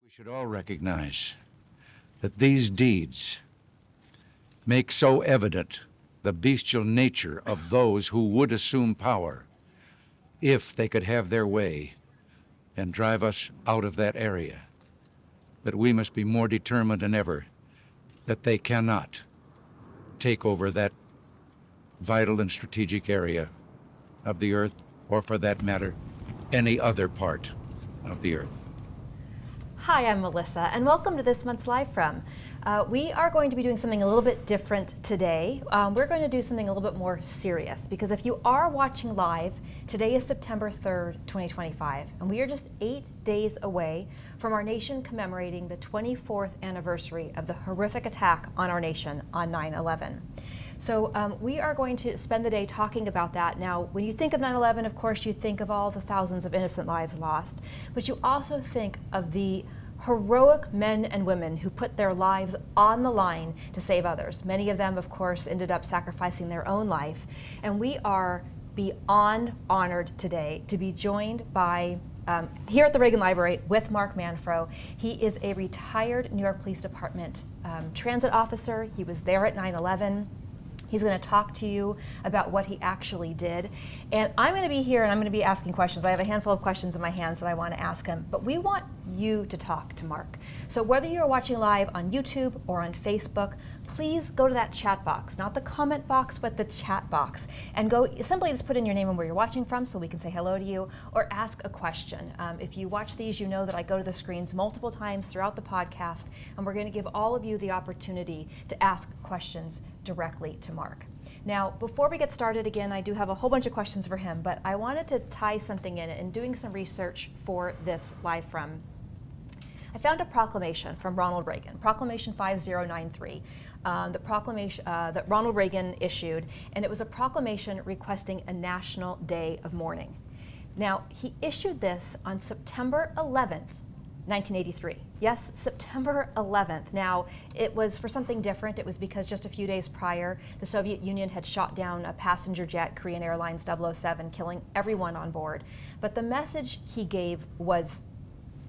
We should all recognize that these deeds make so evident the bestial nature of those who would assume power if they could have their way and drive us out of that area, that we must be more determined than ever that they cannot take over that vital and strategic area of the earth, or for that matter, any other part of the earth. Hi, I'm Melissa, and welcome to this month's Live From. We are going to be doing something a little bit different today. We're going to do something a little bit more serious, because if you are watching live, today is September 3rd, 2025, and we are just 8 days away from our nation commemorating the 24th anniversary of the horrific attack on our nation on 9/11. So we are going to spend the day talking about that. Now, when you think of 9/11, of course, you think of all the thousands of innocent lives lost, but you also think of the heroic men and women who put their lives on the line to save others. Many of them, of course, ended up sacrificing their own life. And we are beyond honored today to be joined by here at the Reagan Library with Mark Manfro. He is a retired New York Police Department transit officer. He was there at 9/11. He's going to talk to you about what he actually did. And I'm going to be here and I'm going to be asking questions. I have a handful of questions in my hands that I want to ask him, but we want you to talk to Mark. So whether you're watching live on YouTube or on Facebook, please go to that chat box, not the comment box, but the chat box, and go simply just put in your name and where you're watching from so we can say hello to you, or ask a question. If you watch these, you know that I go to the screens multiple times throughout the podcast, and we're going to give all of you the opportunity to ask questions directly to Mark. Now, before we get started, again, I do have a whole bunch of questions for him, but I wanted to tie something in doing some research for this Live From. I found a proclamation from Ronald Reagan, Proclamation 5093, the proclamation that Ronald Reagan issued, and it was a proclamation requesting a national day of mourning. Now, he issued this on September 11th, 1983. Yes, September 11th. Now, it was for something different. It was because just a few days prior, the Soviet Union had shot down a passenger jet, Korean Airlines 007, killing everyone on board. But the message he gave was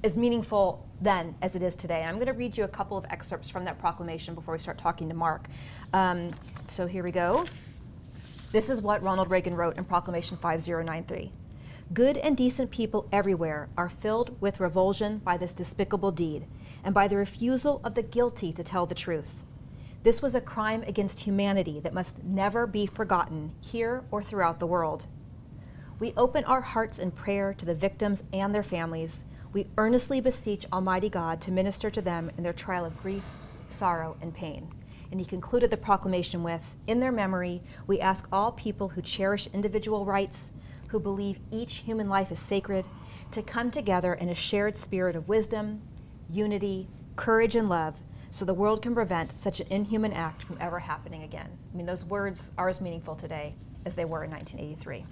as meaningful then as it is today. And I'm going to read you a couple of excerpts from that proclamation before we start talking to Mark. So here we go. This is what Ronald Reagan wrote in Proclamation 5093. Good and decent people everywhere are filled with revulsion by this despicable deed and by the refusal of the guilty to tell the truth. This was a crime against humanity that must never be forgotten here or throughout the world. We open our hearts in prayer to the victims and their families. We earnestly beseech Almighty God to minister to them in their trial of grief, sorrow, and pain. And he concluded the proclamation with, in their memory, we ask all people who cherish individual rights, who believe each human life is sacred, to come together in a shared spirit of wisdom, unity, courage, and love, so the world can prevent such an inhuman act from ever happening again. I mean, those words are as meaningful today as they were in 1983.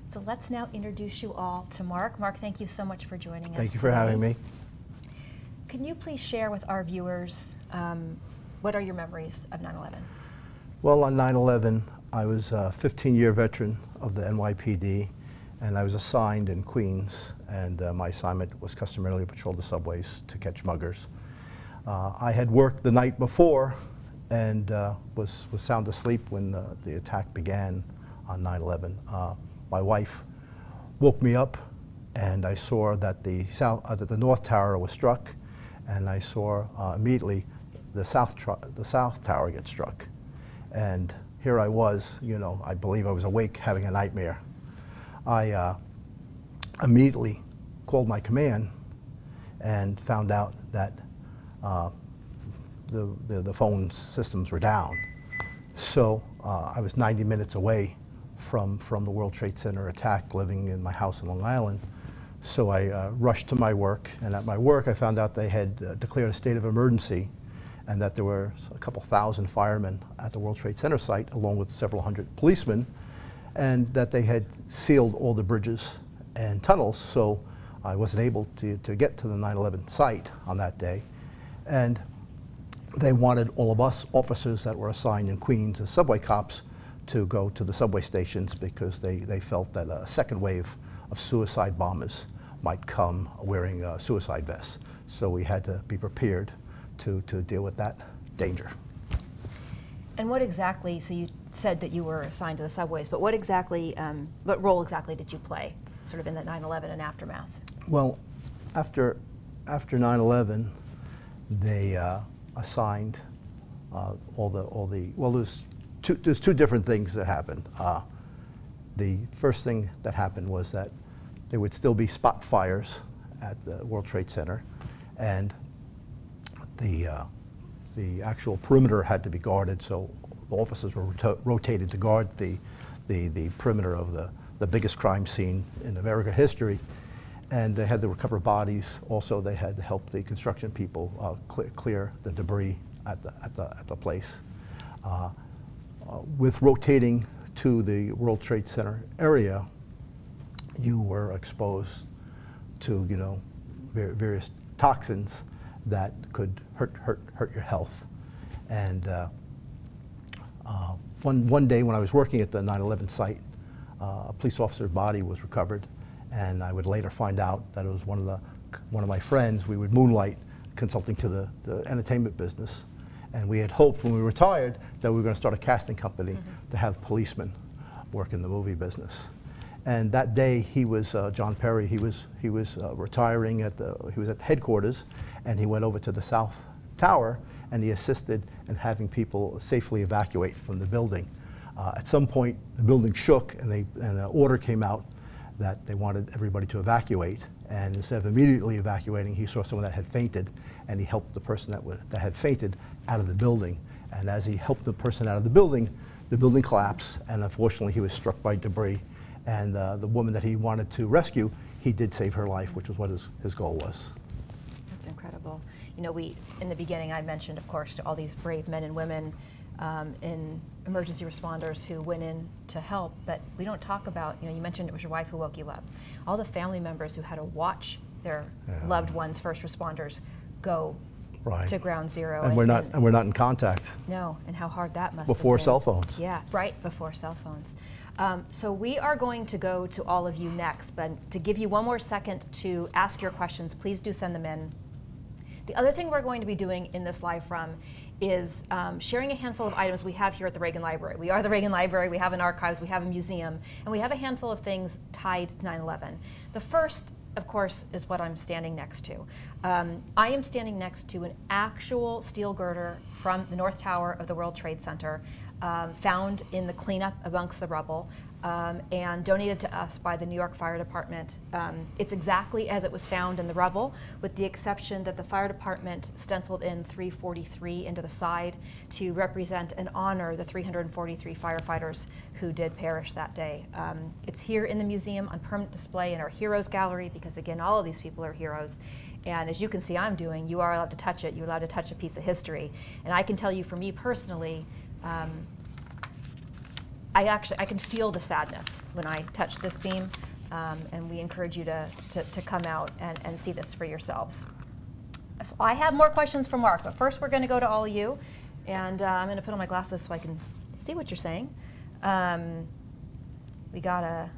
So let's now introduce you all to Mark. Mark, thank you so much for joining us. Thank you for having me. Can you please share with our viewers what are your memories of 9/11? Well, on 9/11, I was a 15-year veteran of the NYPD, and I was assigned in Queens, and my assignment was customarily to patrol the subways to catch muggers. I had worked the night before and was sound asleep when the attack began on 9/11. My wife woke me up, and I saw that the North Tower was struck, and I saw immediately the South Tower get struck. And here I was, I believe I was awake having a nightmare. I immediately called my command and found out that the phone systems were down. So I was 90 minutes away from the World Trade Center attack, living in my house in Long Island. So I rushed to my work, and at my work I found out they had declared a state of emergency, and that there were a couple thousand firemen at the World Trade Center site, along with several hundred policemen, and that they had sealed all the bridges and tunnels, so I wasn't able to get to the 9/11 site on that day. And they wanted all of us officers that were assigned in Queens as subway cops to go to the subway stations, because they felt that a second wave of suicide bombers might come wearing suicide vests. So we had to be prepared to deal with that danger. And what exactly, so you said that you were assigned to the subways, but what role exactly did you play sort of in the 9/11 and aftermath? Well, after 9/11, they assigned there's two different things that happened. The first thing that happened was that there would still be spot fires at the World Trade Center, and the actual perimeter had to be guarded, so the officers were rotated to guard the perimeter of the biggest crime scene in American history, and they had to recover bodies. Also, they had to help the construction people clear the debris at the place. With rotating to the World Trade Center area, you were exposed to various toxins that could hurt your health. And one day when I was working at the 9/11 site, a police officer's body was recovered, and I would later find out that it was one of my friends. We would moonlight consulting to the entertainment business, and we had hoped when we retired that we were going to start a casting company to have policemen work in the movie business. And that day, he was John Perry. He was retiring he was at the headquarters, and he went over to the South Tower, and he assisted in having people safely evacuate from the building. At some point, the building shook, and an order came out that they wanted everybody to evacuate. And instead of immediately evacuating, he saw someone that had fainted, and he helped the person that had fainted out of the building. And as he helped the person out of the building collapsed, and unfortunately, he was struck by debris. And the woman that he wanted to rescue, he did save her life, which was what his goal was. That's incredible. In the beginning, I mentioned, of course, to all these brave men and women in emergency responders who went in to help, but we don't talk about, you mentioned it was your wife who woke you up. All the family members who had to watch their loved ones, first responders, go to ground zero. And we're not in contact. No, and how hard that must have been. Before cell phones. Yeah, right, before cell phones. So we are going to go to all of you next, but to give you one more second to ask your questions, please do send them in. The other thing we're going to be doing in this live from is sharing a handful of items we have here at the Reagan Library. We are the Reagan Library, we have an archives, we have a museum, and we have a handful of things tied to 9/11. The first, of course, is what I'm standing next to. I am standing next to an actual steel girder from the North Tower of the World Trade Center, found in the cleanup amongst the rubble, and donated to us by the New York Fire Department. It's exactly as it was found in the rubble, with the exception that the fire department stenciled in 343 into the side to represent and honor the 343 firefighters who did perish that day. It's here in the museum on permanent display in our Heroes Gallery, because again, all of these people are heroes. And as you can see I'm doing, you are allowed to touch it. You're allowed to touch a piece of history. And I can tell you, for me personally, I can feel the sadness when I touch this beam, and we encourage you to come out and see this for yourselves. So I have more questions for Mark, but first we're going to go to all of you, and I'm going to put on my glasses so I can see what you're saying. We got a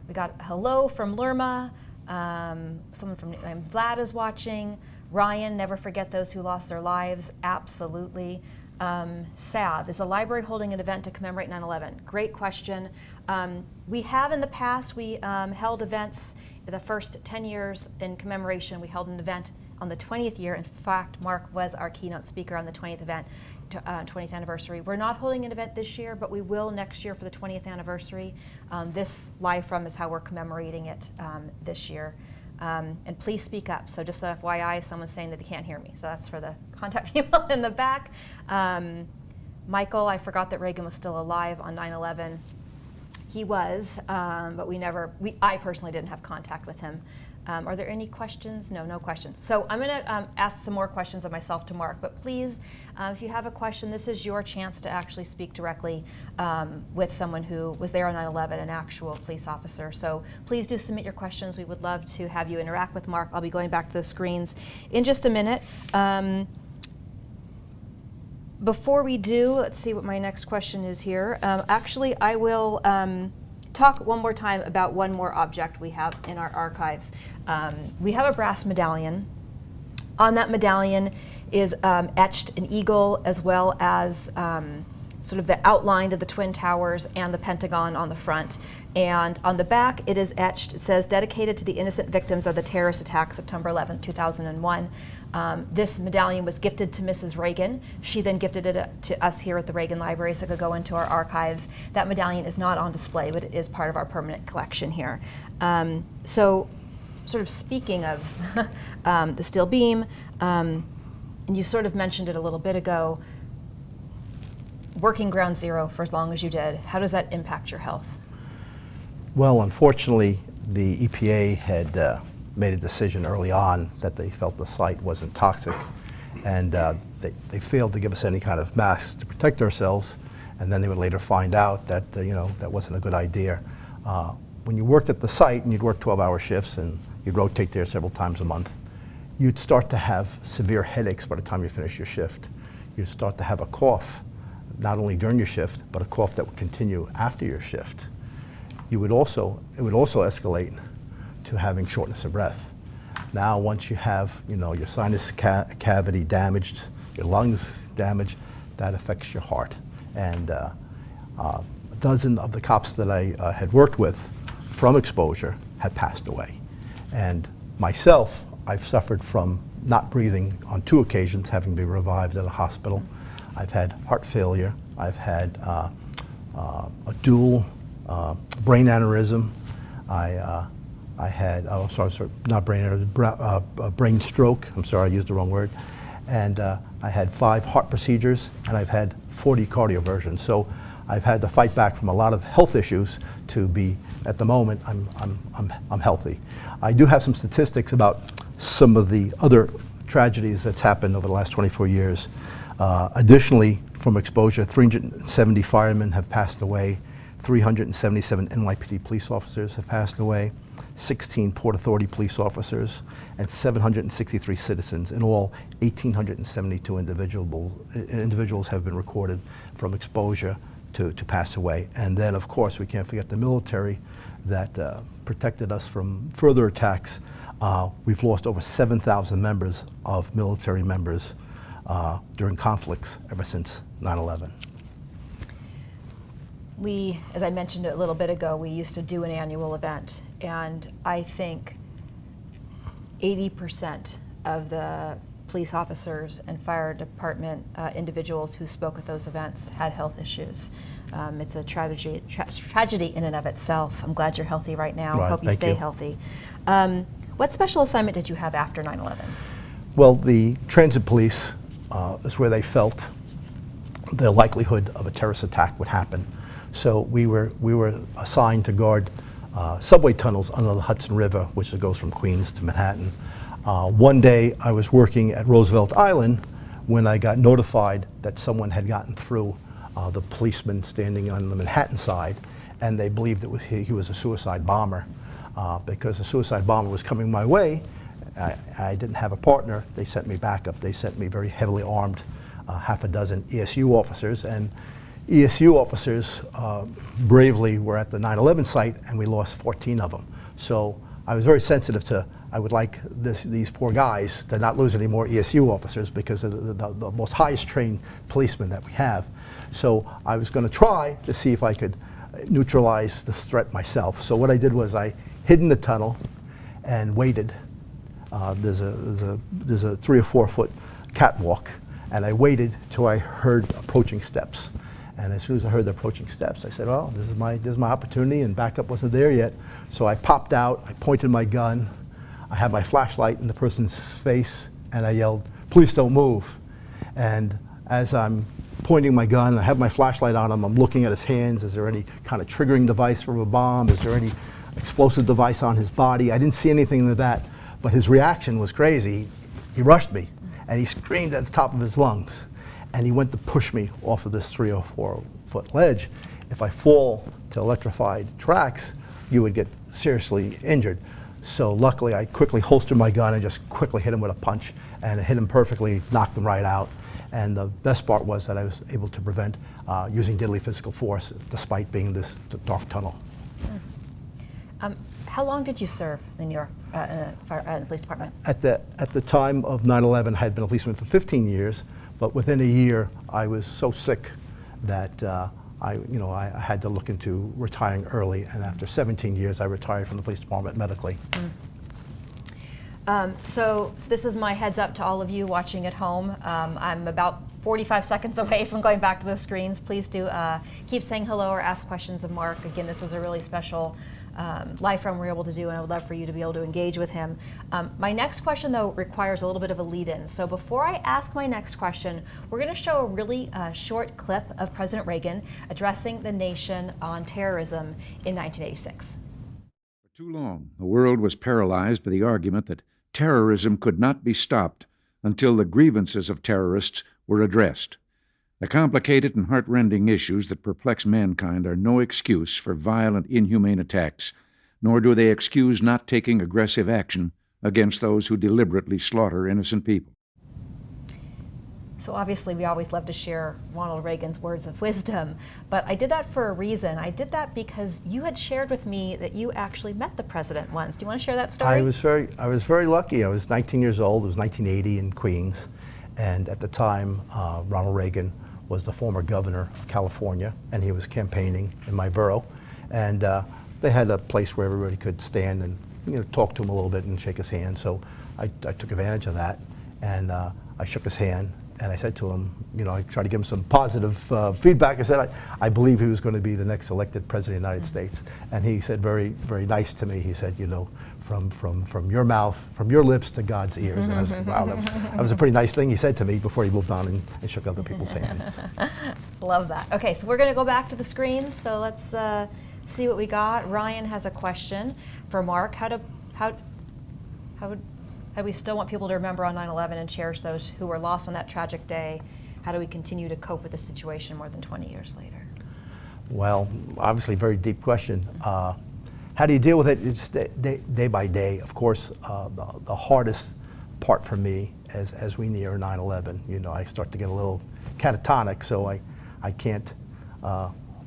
hello from Lerma. Someone from Vlad is watching. Ryan, never forget those who lost their lives. Absolutely. Sav, is the library holding an event to commemorate 9/11? Great question. We have in the past, we held events the first 10 years in commemoration. We held an event on the 20th year. In fact, Mark was our keynote speaker on the 20th event, 20th anniversary. We're not holding an event this year, but we will next year for the 20th anniversary. This live from is how we're commemorating it this year. And please speak up. So just FYI, someone's saying that they can't hear me. So that's for the contact people in the back. Michael, I forgot that Reagan was still alive on 9/11. He was, but I personally didn't have contact with him. Are there any questions? No questions. So I'm going to ask some more questions of myself to Mark, but please, if you have a question, this is your chance to actually speak directly with someone who was there on 9/11, an actual police officer. So please do submit your questions. We would love to have you interact with Mark. I'll be going back to the screens in just a minute. Before we do, let's see what my next question is here. Actually, I will talk one more time about one more object we have in our archives. We have a brass medallion On that medallion is etched an eagle, as well as sort of the outline of the Twin Towers and the Pentagon on the front. And on the back, it is etched, it says, dedicated to the innocent victims of the terrorist attack, September 11, 2001. This medallion was gifted to Mrs. Reagan. She then gifted it to us here at the Reagan Library, so it could go into our archives. That medallion is not on display, but it is part of our permanent collection here. So, sort of speaking of the steel beam, and you sort of mentioned it a little bit ago, working ground zero for as long as you did, how does that impact your health? Well, unfortunately, the EPA had made a decision early on that they felt the site wasn't toxic, and they failed to give us any kind of masks to protect ourselves, and then they would later find out that that wasn't a good idea. When you worked at the site and you'd work 12-hour shifts and you'd rotate there several times a month, you'd start to have severe headaches by the time you finish your shift. You'd start to have a cough, not only during your shift, but a cough that would continue after your shift. It would also escalate to having shortness of breath. Now, once you have, your sinus cavity damaged, your lungs damaged, that affects your heart. And a dozen of the cops that I had worked with from exposure had passed away. And myself, I've suffered from not breathing on 2 occasions, having been revived at a hospital. I've had heart failure. I've had a dual brain aneurysm. I had, not brain aneurysm, brain stroke. I'm sorry, I used the wrong word. And I had 5 heart procedures, and I've had 40 cardioversions. So I've had to fight back from a lot of health issues to be, at the moment, I'm healthy. I do have some statistics about some of the other tragedies that's happened over the last 24 years. Additionally, from exposure, 370 firemen have passed away, 377 NYPD police officers have passed away, 16 Port Authority police officers, and 763 citizens. In all, 1,872 individuals have been recorded from exposure to pass away. And then, of course, we can't forget the military that protected us from further attacks. We've lost over 7,000 members of military members during conflicts ever since 9/11. We, as I mentioned a little bit ago, we used to do an annual event, and I think 80% of the police officers and fire department individuals who spoke at those events had health issues. It's a tragedy in and of itself. I'm glad you're healthy right now. Right, Hope you stay healthy. What special assignment did you have after 9/11? Well, the transit police is where they felt the likelihood of a terrorist attack would happen. So we were assigned to guard subway tunnels under the Hudson River, which goes from Queens to Manhattan. One day I was working at Roosevelt Island when I got notified that someone had gotten through the policeman standing on the Manhattan side, and they believed he was a suicide bomber. Because a suicide bomber was coming my way, I didn't have a partner. They sent me backup. They sent me very heavily armed, half a dozen ESU officers, and ESU officers bravely were at the 9/11 site, and we lost 14 of them. So I was very sensitive to, I would like these poor guys to not lose any more ESU officers because of the most highest trained policemen that we have. So I was going to try to see if I could neutralize this threat myself. So what I did was I hid in the tunnel and waited. There's a 3 or 4 foot catwalk, and I waited till I heard approaching steps. And as soon as I heard the approaching steps, I said, well, this is my opportunity, and backup wasn't there yet. So I popped out, I pointed my gun, I had my flashlight in the person's face, and I yelled, "Please don't move." And as I'm pointing my gun, I have my flashlight on him, I'm looking at his hands. Is there any kind of triggering device from a bomb? Is there any explosive device on his body? I didn't see anything of that, but his reaction was crazy. He rushed me, and he screamed at the top of his lungs. And he went to push me off of this 3 or 4 foot ledge. If I fall to electrified tracks, you would get seriously injured. So luckily, I quickly holstered my gun and just quickly hit him with a punch, and it hit him perfectly, knocked him right out. And the best part was that I was able to prevent using deadly physical force, despite being this dark tunnel. How long did you serve in New York Police Department? At the time of 9/11, I had been a policeman for 15 years, but within a year, I was so sick that I had to look into retiring early, and after 17 years, I retired from the police department medically. So this is my heads up to all of you watching at home. I'm about 45 seconds away from going back to the screens. Please do keep saying hello or ask questions of Mark. Again, this is a really special live from we're able to do, and I would love for you to be able to engage with him. My next question, though, requires a little bit of a lead-in. So before I ask my next question, we're going to show a really short clip of President Reagan addressing the nation on terrorism in 1986. For too long, the world was paralyzed by the argument that terrorism could not be stopped until the grievances of terrorists were addressed. The complicated and heart-rending issues that perplex mankind are no excuse for violent, inhumane attacks, nor do they excuse not taking aggressive action against those who deliberately slaughter innocent people. So obviously we always love to share Ronald Reagan's words of wisdom, but I did that for a reason. I did that because you had shared with me that you actually met the president once. Do you want to share that story? I was very lucky. I was 19 years old. It was 1980 in Queens, and at the time, Ronald Reagan was the former governor of California, and he was campaigning in my borough. And they had a place where everybody could stand and talk to him a little bit and shake his hand. So I took advantage of that, and I shook his hand. And I said to him, I tried to give him some positive feedback. I said, I believe he was going to be the next elected president of the United States. And he said very, very nice to me. He said, from your mouth, from your lips to God's ears. And I was like, wow, that was a pretty nice thing he said to me before he moved on and shook other people's hands. Love that. Okay, so we're going to go back to the screens. So let's see what we got. Ryan has a question for Mark. How do we still want people to remember on 9/11 and cherish those who were lost on that tragic day? How do we continue to cope with the situation more than 20 years later? Well, obviously, very deep question. How do you deal with it? It's day by day. Of course, the hardest part for me as we near 9/11, I start to get a little catatonic, so I can't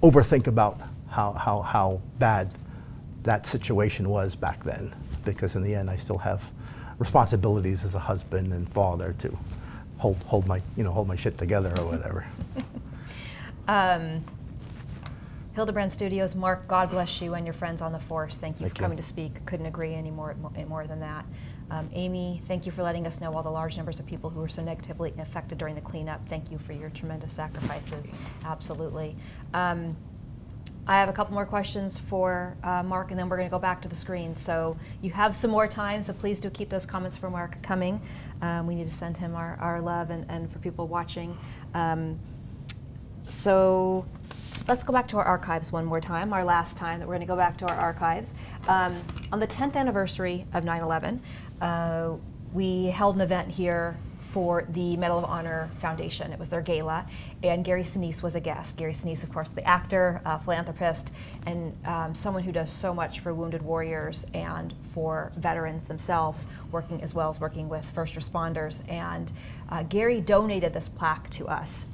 overthink about how bad that situation was back then, because in the end, I still have responsibilities as a husband and father to hold my shit together or whatever. Hildebrand Studios, Mark, God bless you and your friends on the force. Thank you for coming to speak. Couldn't agree any more than that. Amy, thank you for letting us know all the large numbers of people who were so negatively affected during the cleanup. Thank you for your tremendous sacrifices. Absolutely. I have a couple more questions for Mark, and then we're going to go back to the screen. So you have some more time, so please do keep those comments for Mark coming. We need to send him our love and for people watching. So let's go back to our archives one more time, our last time that we're going to go back to our archives. On the 10th anniversary of 9/11, we held an event here for the Medal of Honor Foundation. It was their gala, and Gary Sinise was a guest. Gary Sinise, of course, the actor, philanthropist, and someone who does so much for wounded warriors and for veterans themselves, working as well as working with first responders. And Gary donated this plaque to us.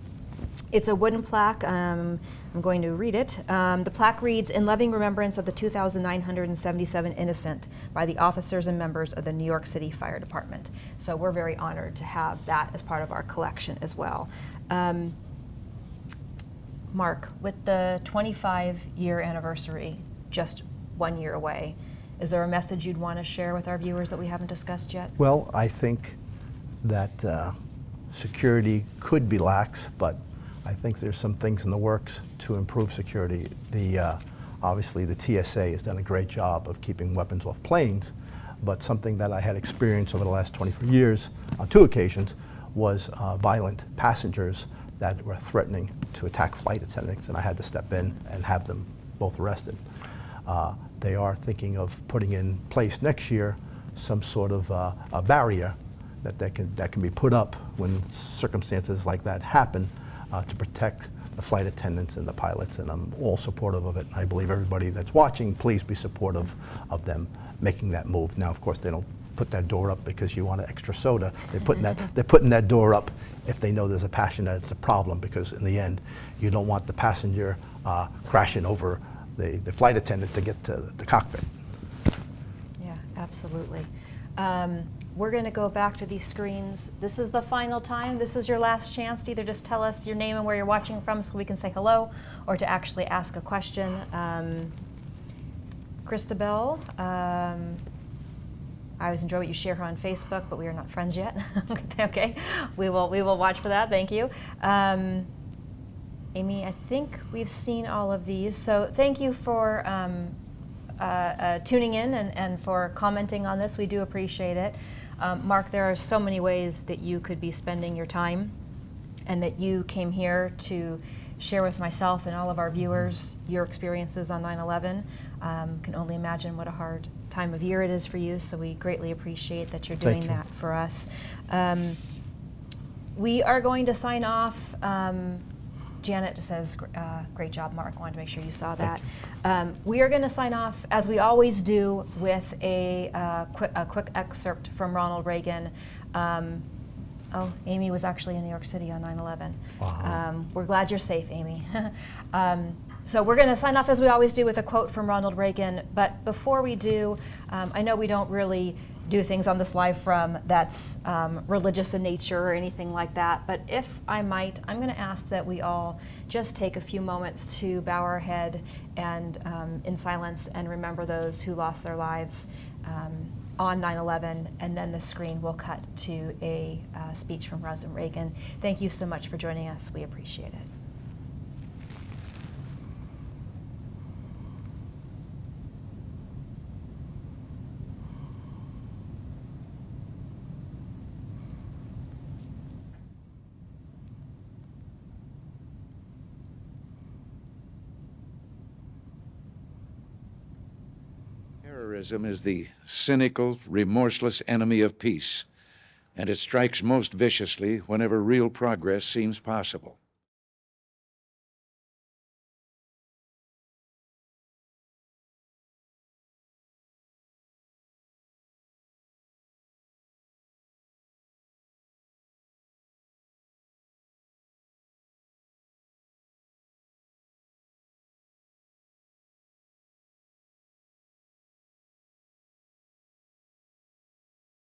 It's a wooden plaque. I'm going to read it. The plaque reads, "In loving remembrance of the 2,977 innocent by the officers and members of the New York City Fire Department." So we're very honored to have that as part of our collection as well. Mark, with the 25-year anniversary just 1 year away, is there a message you'd want to share with our viewers that we haven't discussed yet? Well, I think that security could be lax, but I think there's some things in the works to improve security. Obviously, the TSA has done a great job of keeping weapons off planes, but something that I had experienced over the last 24 years on 2 occasions was violent passengers that were threatening to attack flight attendants, and I had to step in and have them both arrested. They are thinking of putting in place next year some sort of a barrier that can be put up when circumstances like that happen to protect the flight attendants and the pilots, and I'm all supportive of it. I believe everybody that's watching, please be supportive of them making that move. Now, of course, they don't put that door up because you want an extra soda. They're putting that door up if they know there's a passenger that's a problem, because in the end, you don't want the passenger crashing over the flight attendant to get to the cockpit. Absolutely. We're going to go back to these screens. This is the final time. This is your last chance to either just tell us your name and where you're watching from so we can say hello, or to actually ask a question. Christabel, I always enjoy what you share on Facebook, but we are not friends yet. Okay, we will watch for that. Thank you. Amy, I think we've seen all of these. So thank you for tuning in and for commenting on this. We do appreciate it. Mark, there are so many ways that you could be spending your time, and that you came here to share with myself and all of our viewers your experiences on 9/11. Can only imagine what a hard time of year it is for you, so we greatly appreciate that you're doing that for us. We are going to sign off. Janet says, great job, Mark. Wanted to make sure you saw that. We are going to sign off, as we always do, with a quick excerpt from Ronald Reagan. Oh, Amy was actually in New York City on 9/11. Wow. We're glad you're safe, Amy. So we're going to sign off, as we always do, with a quote from Ronald Reagan. But before we do, I know we don't really do things on this live from that's religious in nature or anything like that. But if I might, I'm going to ask that we all just take a few moments to bow our head and in silence and remember those who lost their lives on 9/11, and then the screen will cut to a speech from President Reagan. Thank you so much for joining us. We appreciate it. Terrorism is the cynical, remorseless enemy of peace, and it strikes most viciously whenever real progress seems possible.